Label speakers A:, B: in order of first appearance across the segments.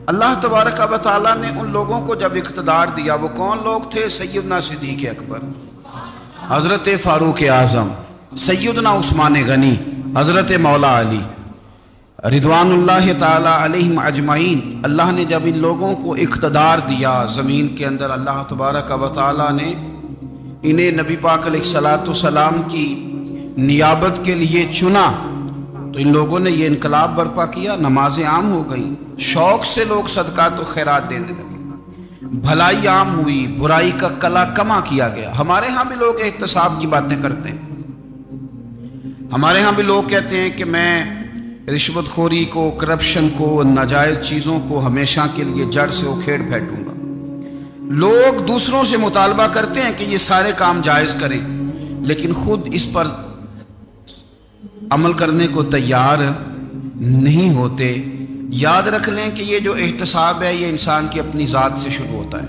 A: اللہ تبارک و تعالیٰ نے ان لوگوں کو جب اقتدار دیا، وہ کون لوگ تھے؟ سیدنا صدیق اکبر، حضرت فاروق اعظم، سیدنا عثمان غنی، حضرت مولا علی رضوان اللہ تعالیٰ علیہم اجمعین۔ اللہ نے جب ان لوگوں کو اقتدار دیا زمین کے اندر، اللہ تبارک و تعالیٰ نے انہیں نبی پاک علیہ الصلاۃ والسلام کی نیابت کے لیے چنا، تو ان لوگوں نے یہ انقلاب برپا کیا، نمازیں عام ہو گئیں، شوق سے لوگ صدقات و خیرات دینے لگے، بھلائی عام ہوئی، برائی کا کلا کما کیا گیا۔ ہمارے ہاں بھی لوگ احتساب کی باتیں کرتے ہیں، ہمارے ہاں بھی لوگ کہتے ہیں کہ میں رشوت خوری کو، کرپشن کو، ناجائز چیزوں کو ہمیشہ کے لیے جڑ سے اکھیڑ پھینکوں گا۔ لوگ دوسروں سے مطالبہ کرتے ہیں کہ یہ سارے کام جائز کریں، لیکن خود اس پر عمل کرنے کو تیار نہیں ہوتے۔ یاد رکھ لیں کہ یہ جو احتساب ہے یہ انسان کی اپنی ذات سے شروع ہوتا ہے۔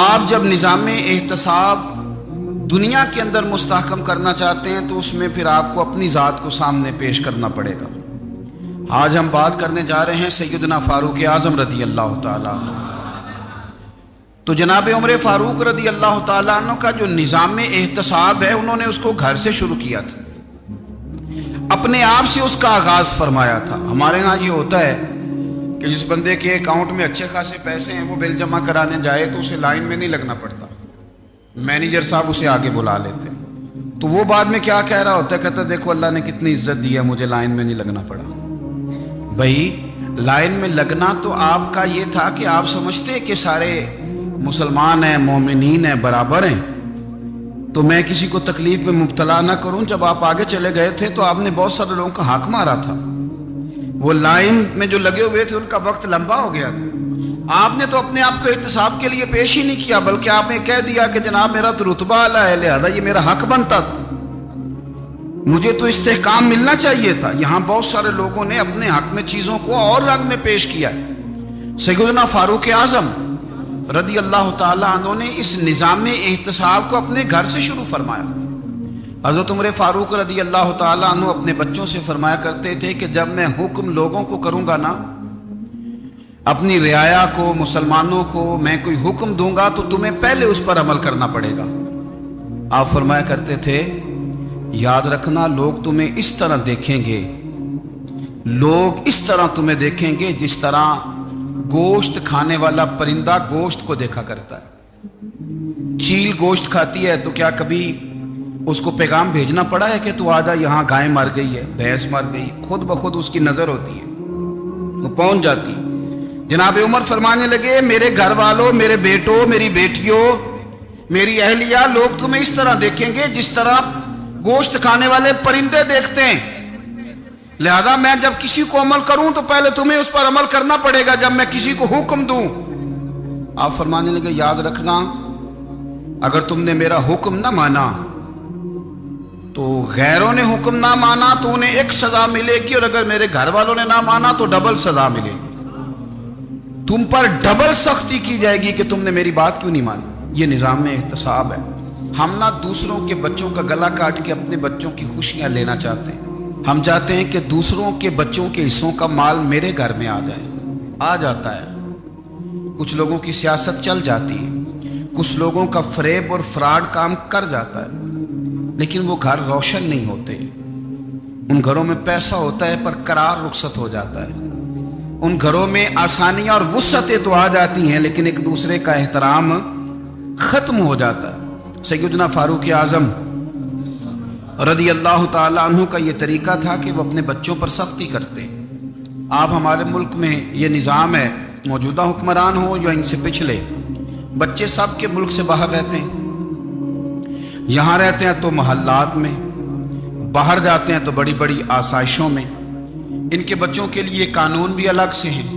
A: آپ جب نظام احتساب دنیا کے اندر مستحکم کرنا چاہتے ہیں تو اس میں پھر آپ کو اپنی ذات کو سامنے پیش کرنا پڑے گا۔ آج ہم بات کرنے جا رہے ہیں سیدنا فاروق اعظم رضی اللہ تعالیٰ عنہ۔ تو جناب عمر فاروق رضی اللہ تعالیٰ عنہ کا جو نظام احتساب ہے، انہوں نے اس کو گھر سے شروع کیا تھا، اپنے آپ سے اس کا آغاز فرمایا تھا۔ ہمارے ہاں یہ ہوتا ہے کہ جس بندے کے اکاؤنٹ میں اچھے خاصے پیسے ہیں، وہ بل جمع کرانے جائے تو اسے لائن میں نہیں لگنا پڑتا، مینیجر صاحب اسے آگے بلا لیتے، تو وہ بعد میں کیا کہہ رہا ہوتا ہے؟ کہتا ہے دیکھو اللہ نے کتنی عزت دی ہے، مجھے لائن میں نہیں لگنا پڑا۔ بھائی لائن میں لگنا تو آپ کا یہ تھا کہ آپ سمجھتے کہ سارے مسلمان ہیں، مومنین ہیں، برابر ہیں، تو میں کسی کو تکلیف میں مبتلا نہ کروں۔ جب آپ آگے چلے گئے تھے تو آپ نے بہت سارے لوگوں کا حق مارا تھا، وہ لائن میں جو لگے ہوئے تھے ان کا وقت لمبا ہو گیا تھا۔ آپ نے تو اپنے آپ کو احتساب کے لیے پیش ہی نہیں کیا، بلکہ آپ نے کہہ دیا کہ جناب میرا تو رتبہ اعلیٰ ہے، لہذا یہ میرا حق بنتا تھا، مجھے تو استحکام ملنا چاہیے تھا۔ یہاں بہت سارے لوگوں نے اپنے حق میں چیزوں کو اور رنگ میں پیش کیا ہے۔ سیدنا فاروق اعظم رضی اللہ تعالیٰ عنہ نے اس نظام احتساب کو اپنے گھر سے شروع فرمایا۔ حضرت عمر فاروق رضی اللہ تعالیٰ عنہ اپنے بچوں سے فرمایا کرتے تھے کہ جب میں حکم لوگوں کو کروں گا نا، اپنی رعایا کو، مسلمانوں کو میں کوئی حکم دوں گا تو تمہیں پہلے اس پر عمل کرنا پڑے گا۔ آپ فرمایا کرتے تھے یاد رکھنا لوگ تمہیں اس طرح دیکھیں گے، لوگ اس طرح تمہیں دیکھیں گے جس طرح گوشت کھانے والا پرندہ گوشت کو دیکھا کرتا ہے۔ چیل گوشت کھاتی ہے تو کیا کبھی اس کو پیغام بھیجنا پڑا ہے کہ تو آجا یہاں گائے مر گئی ہے، بھینس مر گئی؟ خود بخود اس کی نظر ہوتی ہے، وہ پہنچ جاتی۔ جناب عمر فرمانے لگے میرے گھر والوں، میرے بیٹوں، میری بیٹیوں، میری اہلیہ، لوگ تمہیں اس طرح دیکھیں گے جس طرح گوشت کھانے والے پرندے دیکھتے ہیں، لہذا میں جب کسی کو عمل کروں تو پہلے تمہیں اس پر عمل کرنا پڑے گا جب میں کسی کو حکم دوں۔ آپ فرمانے لگے یاد رکھنا اگر تم نے میرا حکم نہ مانا تو غیروں نے حکم نہ مانا تو انہیں ایک سزا ملے گی، اور اگر میرے گھر والوں نے نہ مانا تو ڈبل سزا ملے گی، تم پر ڈبل سختی کی جائے گی کہ تم نے میری بات کیوں نہیں مانی۔ یہ نظام احتساب ہے۔ ہم نہ دوسروں کے بچوں کا گلا کاٹ کے اپنے بچوں کی خوشیاں لینا چاہتے ہیں، ہم چاہتے ہیں کہ دوسروں کے بچوں کے حصوں کا مال میرے گھر میں آ جائے، آ جاتا ہے۔ کچھ لوگوں کی سیاست چل جاتی ہے، کچھ لوگوں کا فریب اور فراڈ کام کر جاتا ہے، لیکن وہ گھر روشن نہیں ہوتے۔ ان گھروں میں پیسہ ہوتا ہے پر قرار رخصت ہو جاتا ہے، ان گھروں میں آسانیاں اور وسعتیں تو آ جاتی ہیں لیکن ایک دوسرے کا احترام ختم ہو جاتا ہے۔ سیدنا فاروق اعظم رضی اللہ تعالیٰ عنہ کا یہ طریقہ تھا کہ وہ اپنے بچوں پر سختی کرتے۔ آپ ہمارے ملک میں یہ نظام ہے، موجودہ حکمران ہو یا ان سے پچھلے، بچے سب کے ملک سے باہر رہتے ہیں، یہاں رہتے ہیں تو محلات میں، باہر جاتے ہیں تو بڑی بڑی آسائشوں میں۔ ان کے بچوں کے لیے قانون بھی الگ سے ہیں،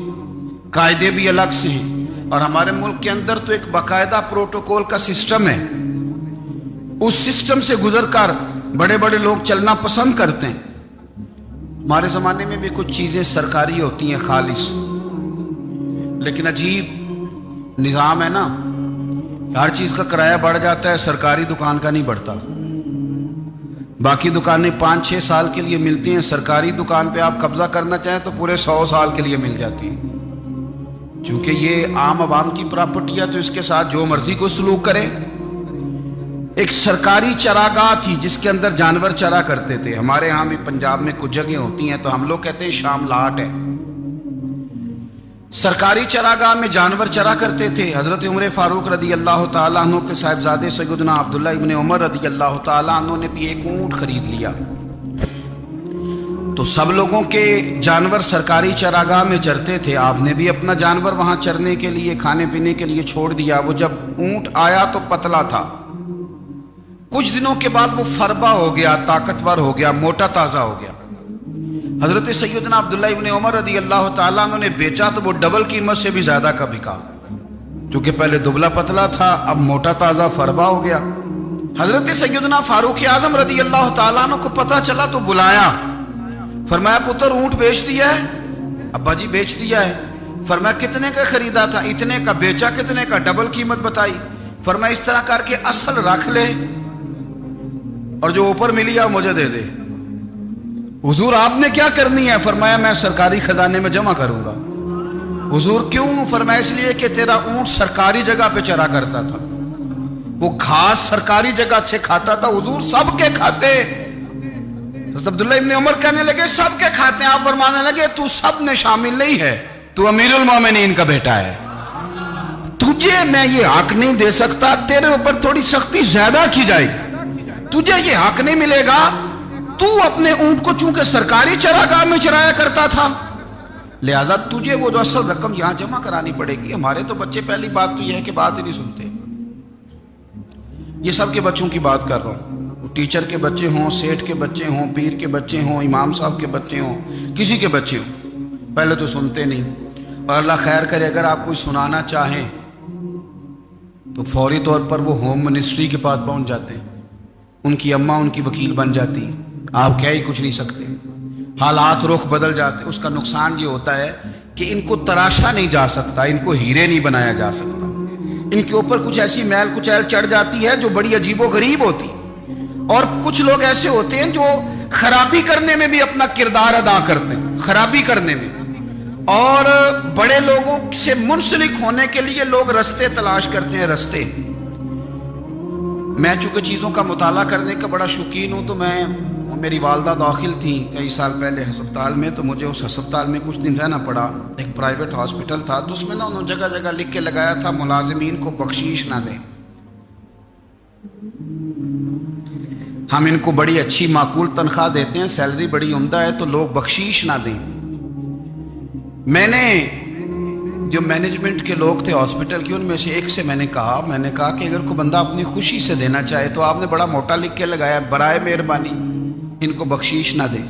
A: قاعدے بھی الگ سے ہیں، اور ہمارے ملک کے اندر تو ایک باقاعدہ پروٹوکول کا سسٹم ہے، اس سسٹم سے گزر کر بڑے بڑے لوگ چلنا پسند کرتے ہیں۔ ہمارے زمانے میں بھی کچھ چیزیں سرکاری ہوتی ہیں خالص، لیکن عجیب نظام ہے نا، ہر چیز کا کرایہ بڑھ جاتا ہے، سرکاری دکان کا نہیں بڑھتا۔ باقی دکانیں 5-6 سال کے لیے ملتی ہیں، سرکاری دکان پہ آپ قبضہ کرنا چاہیں تو پورے 100 سال کے لیے مل جاتی ہیں۔ چونکہ یہ عام عوام کی پراپرٹی ہے تو اس کے ساتھ جو مرضی کو سلوک کرے۔ ایک سرکاری چراگاہ تھی جس کے اندر جانور چرا کرتے تھے۔ ہمارے ہاں بھی پنجاب میں کچھ جگہیں ہوتی ہیں تو ہم لوگ کہتے ہیں شام لاٹ ہے۔ سرکاری چراگاہ میں جانور چرا کرتے تھے۔ حضرت عمر فاروق رضی اللہ تعالیٰ عنہ کے صاحبزادے سیدنا عبداللہ ابن عمر رضی اللہ تعالیٰ عنہ نے بھی ایک اونٹ خرید لیا۔ تو سب لوگوں کے جانور سرکاری چراگاہ میں چرتے تھے، آپ نے بھی اپنا جانور وہاں چرنے کے لیے کھانے پینے کے لیے چھوڑ دیا۔ وہ جب اونٹ آیا تو پتلا تھا، کچھ دنوں کے بعد وہ فربا ہو گیا، طاقتور ہو گیا، موٹا تازہ ہو گیا۔ حضرت سیدنا عبداللہ ابن عمر رضی اللہ تعالیٰ عنہ نے بیچا تو وہ ڈبل قیمت سے بھی زیادہ کا بکا، کیونکہ پہلے دبلا پتلا تھا، اب موٹا تازہ فربا ہو گیا۔ حضرت سیدنا فاروق اعظم رضی اللہ تعالیٰ عنہ کو پتہ چلا تو بلایا، فرمایا پتر اونٹ بیچ دیا ہے؟ ابا جی بیچ دیا ہے۔ فرمایا کتنے کا خریدا تھا؟ اتنے کا۔ بیچا کتنے کا؟ ڈبل قیمت بتائی۔ فرمایا اس طرح کر کے اصل رکھ لے اور جو اوپر ملی ہے مجھے دے دے۔ حضور آپ نے کیا کرنی ہے؟ فرمایا میں سرکاری خزانے میں جمع کروں گا۔ حضور کیوں؟ فرمایا اس لیے کہ تیرا اونٹ سرکاری جگہ پہ چرا کرتا تھا، وہ گھاس سرکاری جگہ سے کھاتا تھا۔ حضور سب کے کھاتے۔ حضرت عبداللہ ابن عمر کہنے لگے سب کے کھاتے ہیں۔ آپ فرمانے لگے تو سب میں شامل نہیں ہے، تو امیر المومنین کا بیٹا ہے، تجھے میں یہ حق نہیں دے سکتا، تیرے اوپر تھوڑی سختی زیادہ کی جائے گی، تجھے یہ حق نہیں ملے گا۔ تو اپنے اونٹ کو چونکہ سرکاری چراگاہ میں چرایا کرتا تھا، لہذا تجھے وہ جو اصل رقم یہاں جمع کرانی پڑے گی۔ ہمارے تو بچے پہلی بات تو یہ ہے کہ بات ہی نہیں سنتے۔ یہ سب کے بچوں کی بات کر رہا ہوں، ٹیچر کے بچے ہوں، سیٹھ کے بچے ہوں، پیر کے بچے ہوں، امام صاحب کے بچے ہوں، کسی کے بچے ہوں، پہلے تو سنتے نہیں۔ اور اللہ خیر کرے اگر آپ کوئی سنانا چاہیں تو فوری طور پر وہ ہوم منسٹری کے پاس پہنچ جاتے ہیں، ان کی اماں ان کی وکیل بن جاتی، آپ کہہ ہی کچھ نہیں سکتے، حالات رخ بدل جاتے۔ اس کا نقصان یہ ہوتا ہے کہ ان کو تراشا نہیں جا سکتا، ان کو ہیرے نہیں بنایا جا سکتا، ان کے اوپر کچھ ایسی میل کچیل چڑھ جاتی ہے جو بڑی عجیب و غریب ہوتی۔ اور کچھ لوگ ایسے ہوتے ہیں جو خرابی کرنے میں بھی اپنا کردار ادا کرتے ہیں، خرابی کرنے میں، اور بڑے لوگوں سے منسلک ہونے کے لیے لوگ رستے تلاش کرتے ہیں، رستے۔ میں چونکہ چیزوں کا مطالعہ کرنے کا بڑا شوقین ہوں، تو میری والدہ داخل تھی کئی سال پہلے ہسپتال میں، تو مجھے اس ہسپتال میں کچھ دن رہنا پڑا۔ ایک پرائیویٹ ہاسپٹل تھا، تو اس میں انہوں نے جگہ جگہ لکھ کے لگایا تھا ملازمین کو بخشیش نہ دیں، ہم ان کو بڑی اچھی معقول تنخواہ دیتے ہیں، سیلری بڑی عمدہ ہے، تو لوگ بخشیش نہ دیں۔ میں نے جو مینجمنٹ کے لوگ تھے ہاسپٹل کے، ان میں سے ایک سے میں نے کہا کہ اگر کوئی بندہ اپنی خوشی سے دینا چاہے تو آپ نے بڑا موٹا لکھ کے لگایا برائے مہربانی ان کو بخشیش نہ دیں۔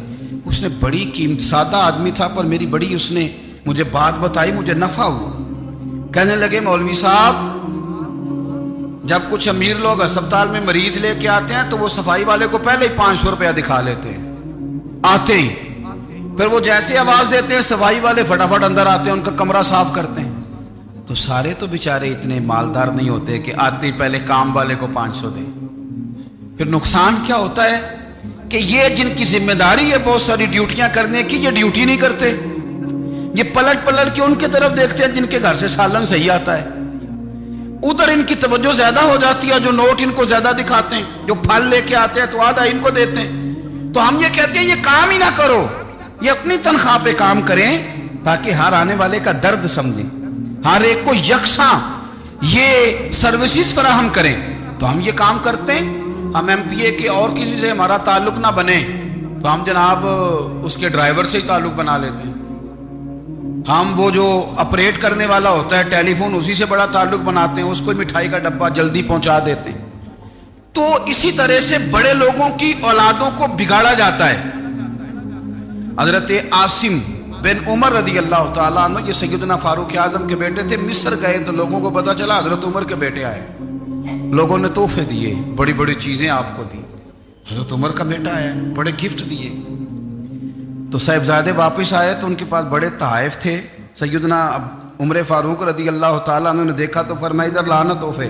A: اس نے بڑی قیمت، سادہ آدمی تھا پر میری بڑی اس نے مجھے بات بتائی، مجھے نفع ہوا۔ کہنے لگے مولوی صاحب جب کچھ امیر لوگ ہسپتال میں مریض لے کے آتے ہیں تو وہ صفائی والے کو پہلے ہی 500 روپیہ دکھا لیتے ہیں آتے ہی، پھر وہ جیسے آواز دیتے ہیں صفائی والے فٹافٹ اندر آتے ہیں، ان کا کمرہ صاف کرتے ہیں۔ تو سارے تو بیچارے اتنے مالدار نہیں ہوتے کہ آتے ہی پہلے کام والے کو 500 دیں۔ پھر نقصان کیا ہوتا ہے کہ یہ جن کی ذمہ داری ہے بہت ساری ڈیوٹیاں کرنے کی، یہ ڈیوٹی نہیں کرتے، یہ پلٹ کے ان کی طرف دیکھتے ہیں جن کے گھر سے سالن صحیح آتا ہے، ادھر ان کی توجہ زیادہ ہو جاتی ہے، جو نوٹ ان کو زیادہ دکھاتے ہیں، جو پھل لے کے آتے ہیں تو آدھا ان کو دیتے ہیں۔ تو ہم یہ کہتے ہیں یہ کام ہی نہ کرو، یہ اپنی تنخواہ پہ کام کریں تاکہ ہر آنے والے کا درد سمجھیں، ہر ایک کو یکساں یہ سروسز فراہم کریں۔ تو ہم یہ کام کرتے ہیں، ہم ایم پی اے کے اور کسی سے ہمارا تعلق نہ بنے تو ہم جناب اس کے ڈرائیور سے ہی تعلق بنا لیتے ہیں، ہم وہ جو آپریٹ کرنے والا ہوتا ہے ٹیلی فون اسی سے بڑا تعلق بناتے ہیں، اس کو مٹھائی کا ڈبہ جلدی پہنچا دیتے ہیں۔ تو اسی طرح سے بڑے لوگوں کی اولادوں کو بگاڑا جاتا ہے۔ حضرت عاصم بن عمر رضی اللہ تعالیٰ عنہ، یہ سیدنا فاروق اعظم کے بیٹے تھے، مصر گئے تو لوگوں کو پتا چلا حضرت عمر کے بیٹے آئے، لوگوں نے تحفے دیے، بڑی بڑی چیزیں آپ کو دی، حضرت عمر کا بیٹا آیا، بڑے گفٹ دیے۔ تو صاحبزادے واپس آئے تو ان کے پاس بڑے تحائف تھے۔ سیدنا عمر فاروق رضی اللہ تعالیٰ عنہ نے دیکھا تو فرمایا ادھر لانا تحفے،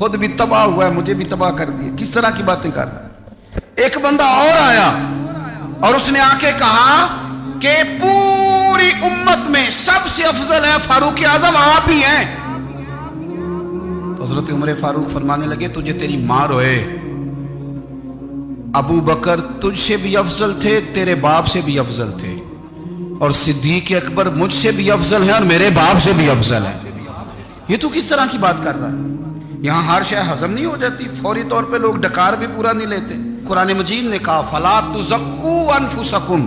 A: خود بھی تباہ ہوا ہے، مجھے بھی تباہ کر دیا. کس طرح کی باتیں کر رہا ہے. ایک بندہ اور آیا اور اس نے آ کے کہا کہ پوری امت میں سب سے افضل ہے فاروق اعظم آپ ہی ہیں. تو حضرت عمر فاروق فرمانے لگے تجھے تیری ماں روئے، ابو بکر تجھ سے بھی افضل تھے، تیرے باپ سے بھی افضل تھے، اور صدیق اکبر مجھ سے بھی افضل ہے اور میرے باپ سے بھی افضل ہے. یہ تو کس طرح کی بات کر رہا ہے؟ یہاں ہر شے ہضم نہیں ہو جاتی، فوری طور پہ لوگ ڈکار بھی پورا نہیں لیتے. قرآن مجید نے کہا فَلَا تُزَكُّوا أَنفُسَكُمْ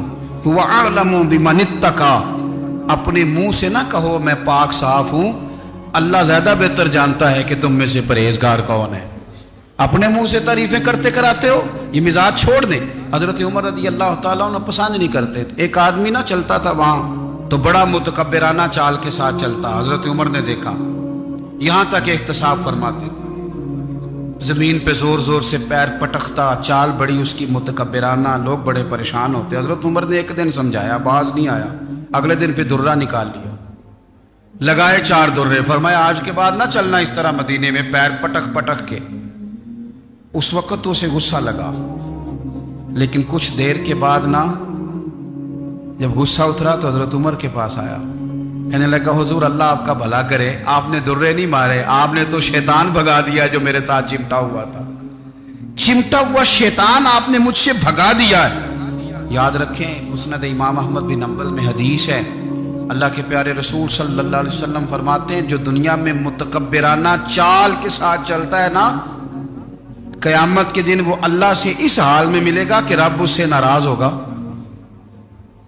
A: هُوَ أَعْلَمُ بِمَنِ اتَّقَىٰ. اپنے منہ سے نہ کہو میں پاک صاف ہوں، اللہ زیادہ بہتر جانتا ہے کہ تم میں سے پرہیزگار کون ہے. اپنے منہ سے تعریفیں کرتے کراتے ہو، یہ مزاج چھوڑ دیں. حضرت عمر رضی اللہ تعالیٰ عنہ پسند نہیں کرتے تھے. ایک آدمی نہ چلتا تھا وہاں تو بڑا متکبرانہ چال کے ساتھ چلتا. حضرت عمر نے دیکھا، یہاں تک احتساب فرماتے تھے، زمین پہ زور زور سے پیر پٹکتا، چال بڑی اس کی متکبرانہ، لوگ بڑے پریشان ہوتے. حضرت عمر نے ایک دن سمجھایا، باز نہیں آیا. اگلے دن پہ درہ نکال لیا، لگائے 4 درے، فرمایا آج کے بعد نہ چلنا اس طرح مدینے میں پیر پٹک پٹک کے. اس وقت تو اسے غصہ لگا، لیکن کچھ دیر کے بعد نا جب غصہ اترا تو حضرت عمر کے پاس آیا، کہنے لگا حضور اللہ آپ کا بھلا کرے، آپ نے درے نہیں مارے، آپ نے تو شیطان بھگا دیا جو میرے ساتھ چمٹا ہوا تھا. چمٹا ہوا شیطان آپ نے مجھ سے بھگا دیا ہے. یاد رکھیں مسند امام احمد بن حنبل میں حدیث ہے، اللہ کے پیارے رسول صلی اللہ علیہ وسلم فرماتے ہیں جو دنیا میں متکبرانہ چال کے ساتھ چلتا ہے نا، قیامت کے دن وہ اللہ سے اس حال میں ملے گا کہ رب اس سے ناراض ہوگا.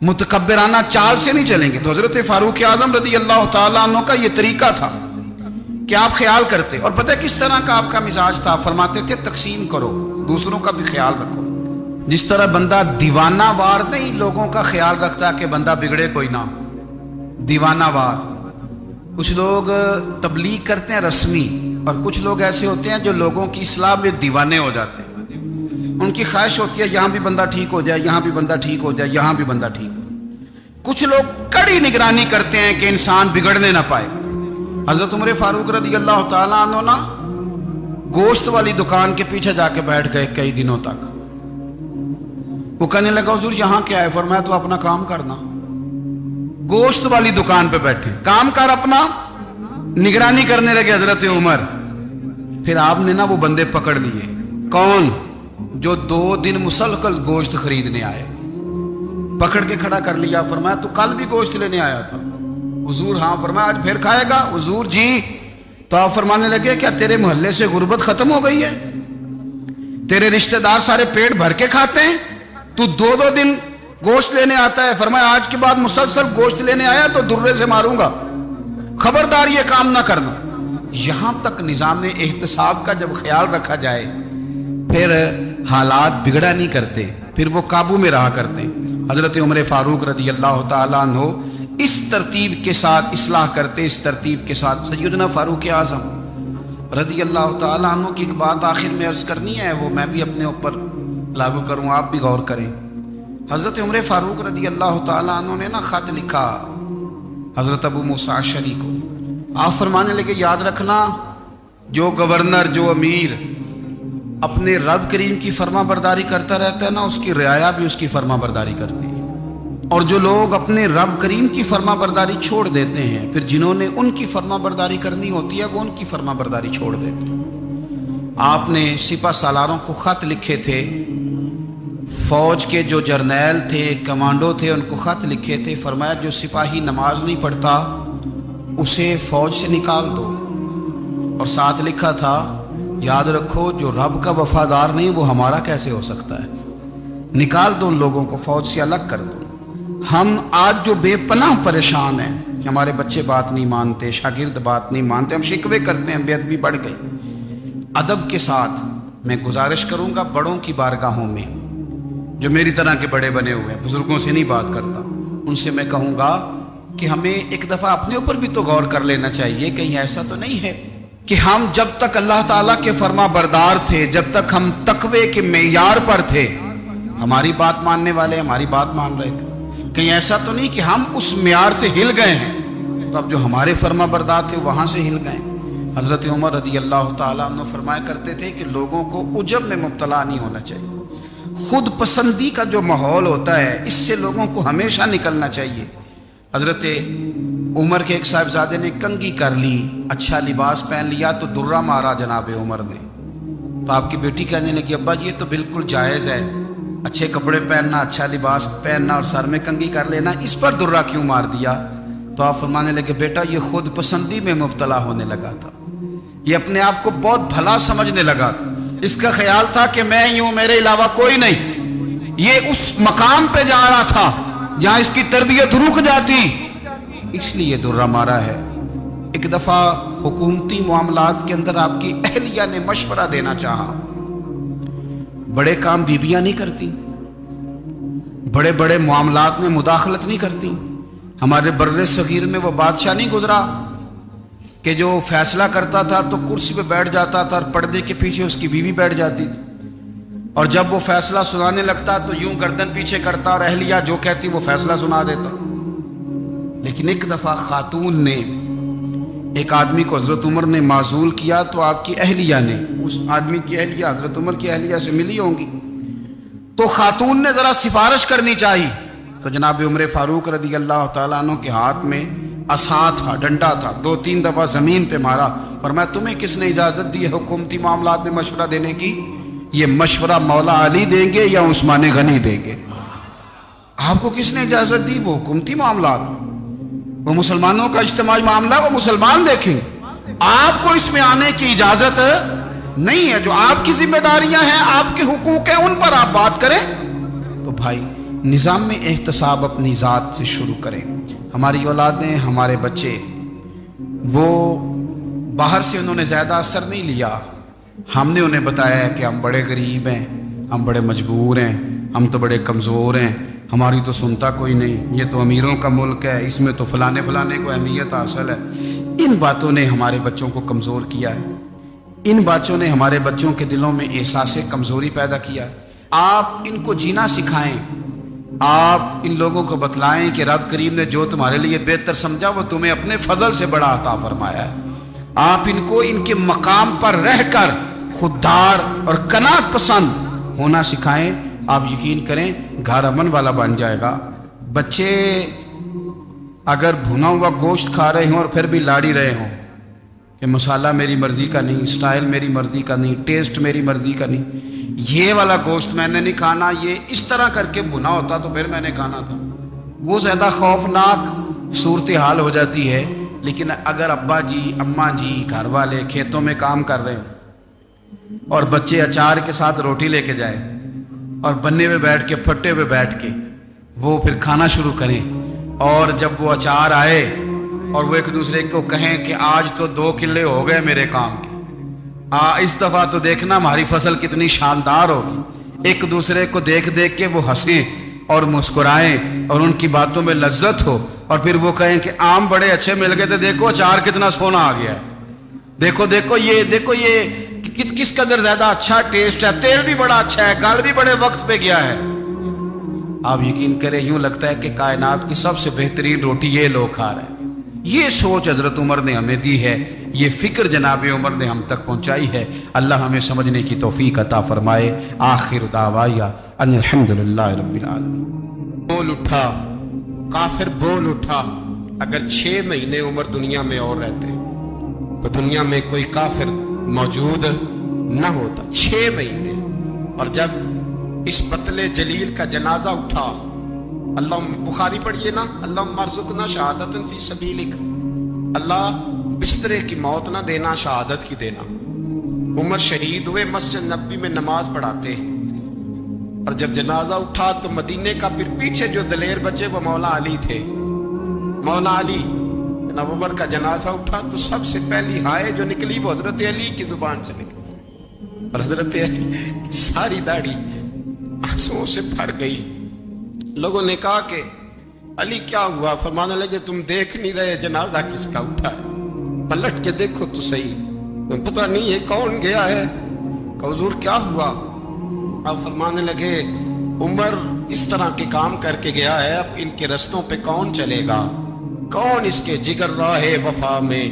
A: متکبرانہ چال سے نہیں چلیں گے. تو حضرت فاروق اعظم رضی اللہ تعالیٰ عنہ کا یہ طریقہ تھا کہ آپ خیال کرتے. اور پتہ کس طرح کا آپ کا مزاج تھا؟ فرماتے تھے تقسیم کرو، دوسروں کا بھی خیال رکھو. جس طرح بندہ دیوانہ وار نہیں لوگوں کا خیال رکھتا کہ بندہ بگڑے کوئی نہ، دیوانہ وار. کچھ لوگ تبلیغ کرتے ہیں رسمی، اور کچھ لوگ ایسے ہوتے ہیں جو لوگوں کی اصلاح میں دیوانے ہو جاتے ہیں. ان کی خواہش ہوتی ہے یہاں بھی بندہ ٹھیک ہو جائے، یہاں بھی بندہ ٹھیک ہو جائے، یہاں بھی بندہ ٹھیک ہو. کچھ لوگ کڑی نگرانی کرتے ہیں کہ انسان بگڑنے نہ پائے. حضرت عمر فاروق رضی اللہ تعالیٰ عنہ نا گوشت والی دکان کے پیچھے جا کے بیٹھ گئے کئی دنوں تک. وہ کہنے لگا حضور یہاں کیا ہے؟ فرمایا تو اپنا کام کرنا. گوشت والی دکان پہ بیٹھے، کام کر اپنا. نگرانی کرنے لگے حضرت عمر. پھر آپ نے نا وہ بندے پکڑ لیے. کون؟ جو 2 دن مسلسل گوشت خریدنے آئے، پکڑ کے کھڑا کر لیا. فرمایا تو کل بھی گوشت لینے آیا تھا؟ حضور ہاں. فرمایا آج پھر کھائے گا؟ حضور جی. تو آپ فرمانے لگے کیا تیرے محلے سے غربت ختم ہو گئی ہے؟ تیرے رشتہ دار سارے پیٹ بھر کے کھاتے ہیں، تو 2 دن گوشت لینے آتا ہے؟ فرمایا آج کے بعد مسلسل گوشت لینے آیا تو درے سے ماروں گا، خبردار یہ کام نہ کرنا. یہاں تک نظام احتساب کا جب خیال رکھا جائے پھر حالات بگڑا نہیں کرتے، پھر وہ قابو میں رہا کرتے. حضرت عمر فاروق رضی اللہ تعالیٰ عنہ اس ترتیب کے ساتھ اصلاح کرتے، اس ترتیب کے ساتھ. سیدنا فاروق اعظم رضی اللہ تعالیٰ عنہ کی ایک بات آخر میں عرض کرنی ہے، وہ میں بھی اپنے اوپر لاگو کروں، آپ بھی غور کریں. حضرت عمر فاروق رضی اللہ تعالیٰ عنہ نے نا خط لکھا حضرت ابو موسیٰ اشعری کو. آپ فرمانے لگے یاد رکھنا جو گورنر، جو امیر اپنے رب کریم کی فرما برداری کرتا رہتا ہے نا، اس کی رعایا بھی اس کی فرما برداری کرتی ہے. اور جو لوگ اپنے رب کریم کی فرما برداری چھوڑ دیتے ہیں، پھر جنہوں نے ان کی فرما برداری کرنی ہوتی ہے وہ ان کی فرما برداری چھوڑ دیتے ہیں. آپ نے سپہ سالاروں کو خط لکھے تھے، فوج کے جو جرنیل تھے، کمانڈو تھے، ان کو خط لکھے تھے. فرمایا جو سپاہی نماز نہیں پڑھتا اسے فوج سے نکال دو. اور ساتھ لکھا تھا یاد رکھو جو رب کا وفادار نہیں وہ ہمارا کیسے ہو سکتا ہے، نکال دو ان لوگوں کو، فوج سے الگ کر دو. ہم آج جو بے پناہ پریشان ہیں، ہمارے بچے بات نہیں مانتے، شاگرد بات نہیں مانتے، ہم شکوے کرتے ہیں، بے ادبی بڑھ گئی. ادب کے ساتھ میں گزارش کروں گا بڑوں کی بارگاہوں میں، جو میری طرح کے بڑے بنے ہوئے ہیں، بزرگوں سے نہیں بات کرتا، ان سے میں کہوں گا کہ ہمیں ایک دفعہ اپنے اوپر بھی تو غور کر لینا چاہیے. کہیں ایسا تو نہیں ہے کہ ہم جب تک اللہ تعالیٰ کے فرما بردار تھے، جب تک ہم تقوی کے معیار پر تھے، ہماری بات ماننے والے ہماری بات مان رہے تھے. کہیں ایسا تو نہیں کہ ہم اس معیار سے ہل گئے ہیں تو اب جو ہمارے فرما بردار تھے وہاں سے ہل گئے. حضرت عمر رضی اللہ تعالیٰ عنہ فرمایا کرتے تھے کہ لوگوں کو عجب میں مبتلا نہیں ہونا چاہیے، خود پسندی کا جو ماحول ہوتا ہے اس سے لوگوں کو ہمیشہ نکلنا چاہیے۔ حضرت عمر کے ایک صاحبزادے نے کنگھی کر لی، اچھا لباس پہن لیا تو درہ مارا جناب عمر نے، تو آپ کی بیٹی کہنے لگی ابا یہ تو بالکل جائز ہے، اچھے کپڑے پہننا، اچھا لباس پہننا اور سر میں کنگھی کر لینا، اس پر درہ کیوں مار دیا؟ تو آپ فرمانے لگے بیٹا یہ خود پسندی میں مبتلا ہونے لگا تھا، یہ اپنے آپ کو بہت بھلا سمجھنے لگا تھا، اس کا خیال تھا کہ میں ہی ہوں، میرے علاوہ کوئی نہیں، یہ اس مقام پہ جا رہا تھا جہاں اس کی تربیت رک جاتی، اس لیے درہ مارا ہے۔ ایک دفعہ حکومتی معاملات کے اندر آپ کی اہلیہ نے مشورہ دینا چاہا، بڑے کام بیویاں نہیں کرتی، بڑے بڑے معاملات میں مداخلت نہیں کرتی۔ ہمارے بر صغیر میں وہ بادشاہ نہیں گزرا کہ جو فیصلہ کرتا تھا تو کرسی پہ بیٹھ جاتا تھا اور پردے کے پیچھے اس کی بیوی بیٹھ جاتی تھی، اور جب وہ فیصلہ سنانے لگتا تو یوں گردن پیچھے کرتا اور اہلیہ جو کہتی وہ فیصلہ سنا دیتا۔ لیکن ایک دفعہ خاتون نے ایک آدمی کو حضرت عمر نے معزول کیا تو آپ کی اہلیہ نے، اس آدمی کی اہلیہ حضرت عمر کی اہلیہ سے ملی ہوں گی، تو خاتون نے ذرا سفارش کرنی چاہیے، تو جناب عمر فاروق رضی اللہ تعالیٰ عنہ کے ہاتھ میں عصا تھا، ڈنڈا تھا، 2-3 دفعہ زمین پہ مارا، فرمایا تمہیں کس نے اجازت دی ہے حکومتی معاملات میں مشورہ دینے کی؟ یہ مشورہ مولا علی دیں گے یا عثمان غنی دیں گے؟ آپ کو کس نے اجازت دی؟ وہ حکومتی معاملات، وہ مسلمانوں کا اجتماعی معاملہ، وہ مسلمان دیکھیں، آپ کو اس میں آنے کی اجازت نہیں ہے۔ جو آپ کی ذمہ داریاں ہیں، آپ کے حقوق ہیں، ان پر آپ بات کریں۔ تو بھائی نظام میں احتساب اپنی ذات سے شروع کریں۔ ہماری اولادیں، ہمارے بچے، وہ باہر سے انہوں نے زیادہ اثر نہیں لیا، ہم نے انہیں بتایا ہے کہ ہم بڑے غریب ہیں، ہم بڑے مجبور ہیں، ہم تو بڑے کمزور ہیں، ہماری تو سنتا کوئی نہیں، یہ تو امیروں کا ملک ہے، اس میں تو فلانے کو اہمیت حاصل ہے۔ ان باتوں نے ہمارے بچوں کو کمزور کیا ہے، ان باتوں نے ہمارے بچوں کے دلوں میں احساس کمزوری پیدا کیا ہے۔ آپ ان کو جینا سکھائیں، آپ ان لوگوں کو بتلائیں کہ رب کریم نے جو تمہارے لیے بہتر سمجھا وہ تمہیں اپنے فضل سے بڑا عطا فرمایا ہے۔ آپ ان کو ان کے مقام پر رہ کر خوددار اور قناعت پسند ہونا سکھائیں، آپ یقین کریں گھر امن والا بن جائے گا۔ بچے اگر بھنا ہوا گوشت کھا رہے ہوں اور پھر بھی لاڑی رہے ہوں کہ مسالہ میری مرضی کا نہیں، سٹائل میری مرضی کا نہیں، ٹیسٹ میری مرضی کا نہیں، یہ والا گوشت میں نے نہیں کھانا، یہ اس طرح کر کے بھنا ہوتا تو پھر میں نے کھانا تھا، وہ زیادہ خوفناک صورتحال ہو جاتی ہے۔ لیکن اگر ابا جی، اماں جی، گھر والے کھیتوں میں کام کر رہے ہوں اور بچے اچار کے ساتھ روٹی لے کے جائیں اور بننے پہ بیٹھ کے، پھٹے پہ بیٹھ کے وہ پھر کھانا شروع کریں، اور جب وہ اچار آئے اور وہ ایک دوسرے کو کہیں کہ آج تو 2 کلے ہو گئے میرے کام کے، اس دفعہ تو دیکھنا ہماری فصل کتنی شاندار ہوگی، ایک دوسرے کو دیکھ دیکھ کے وہ ہنسیں اور مسکرائیں اور ان کی باتوں میں لذت ہو، اور پھر وہ کہیں کہ آم بڑے اچھے مل گئے تھے، دیکھو اچار کتنا سونا آ گیا ہے، دیکھو یہ کس قدر زیادہ اچھا ٹیسٹ ہے، تیل بھی بڑا اچھا ہے، گل بھی بڑے وقت پہ گیا ہے۔ آپ یقین کریں یوں لگتا ہے کہ کائنات کی سب سے بہترین روٹی یہ لوگ کھا رہے ہیں۔ یہ سوچ حضرت عمر نے ہمیں دی ہے، یہ فکر جناب عمر نے ہم تک پہنچائی ہے۔ اللہ ہمیں سمجھنے کی توفیق عطا فرمائے۔ آخر دعوایا ان الحمدللہ رب العالمین۔ بول اٹھا کافر، بول اٹھا، اگر 6 مہینے عمر دنیا میں اور رہتے تو دنیا میں کوئی کافر موجود نہ ہوتا۔ 6 مہینے، اور جب اس بطل جلیل کا جنازہ اٹھا، اللہ بخاری پڑھیے نا، اللہم ارزقنا شہادت فی سبیلک، اللہ بسترے کی موت نہ دینا، شہادت کی دینا۔ عمر شہید ہوئے، مسجد نبوی میں نماز پڑھاتے، اور جب جنازہ اٹھا تو مدینے کا پھر پیچھے جو دلیر بچے وہ مولا علی تھے۔ مولا علی، جناب عمر کا جنازہ اٹھا تو سب سے پہلی ہائے جو نکلی وہ حضرت علی کی زبان سے نکلی، اور حضرت علی کی ساری داڑھی آنسوؤں سے بھر گئی۔ لوگوں نے کہا کہ علی کیا ہوا؟ فرمانے لگے تم دیکھ نہیں رہے جنازہ کس کا اٹھا ہے؟ پلٹ کے دیکھو تو صحیح، پتہ نہیں یہ کون گیا ہے؟ کہ حضور کیا ہوا؟ اب فرمانے لگے عمر اس طرح کے کام کر کے گیا ہے، اب ان کے رستوں پہ کون چلے گا؟ کون اس کے جگر راہ وفا میں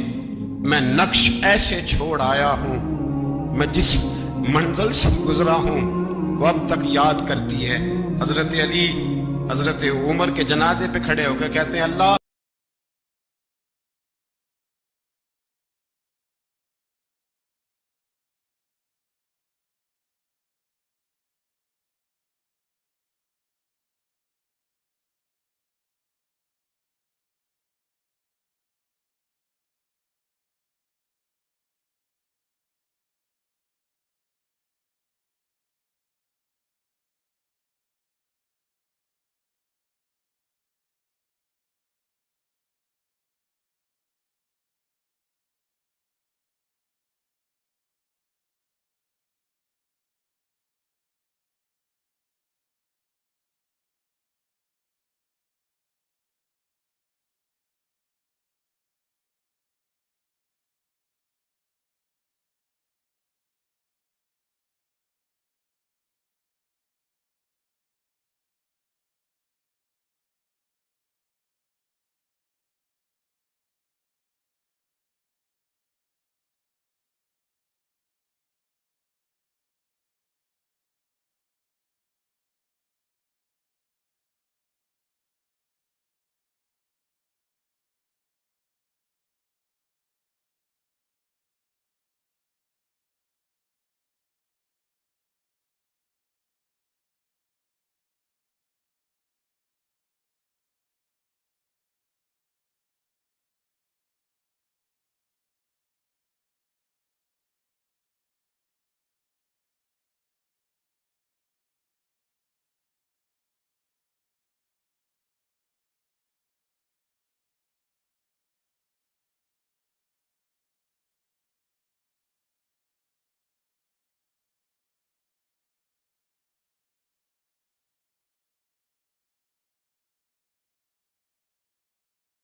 B: میں نقش ایسے چھوڑ آیا ہوں، میں جس منزل سے گزرا ہوں وہ اب تک یاد کرتی ہے۔ حضرت علی حضرت عمر کے جنازے پہ کھڑے ہو کے کہتے ہیں اللہ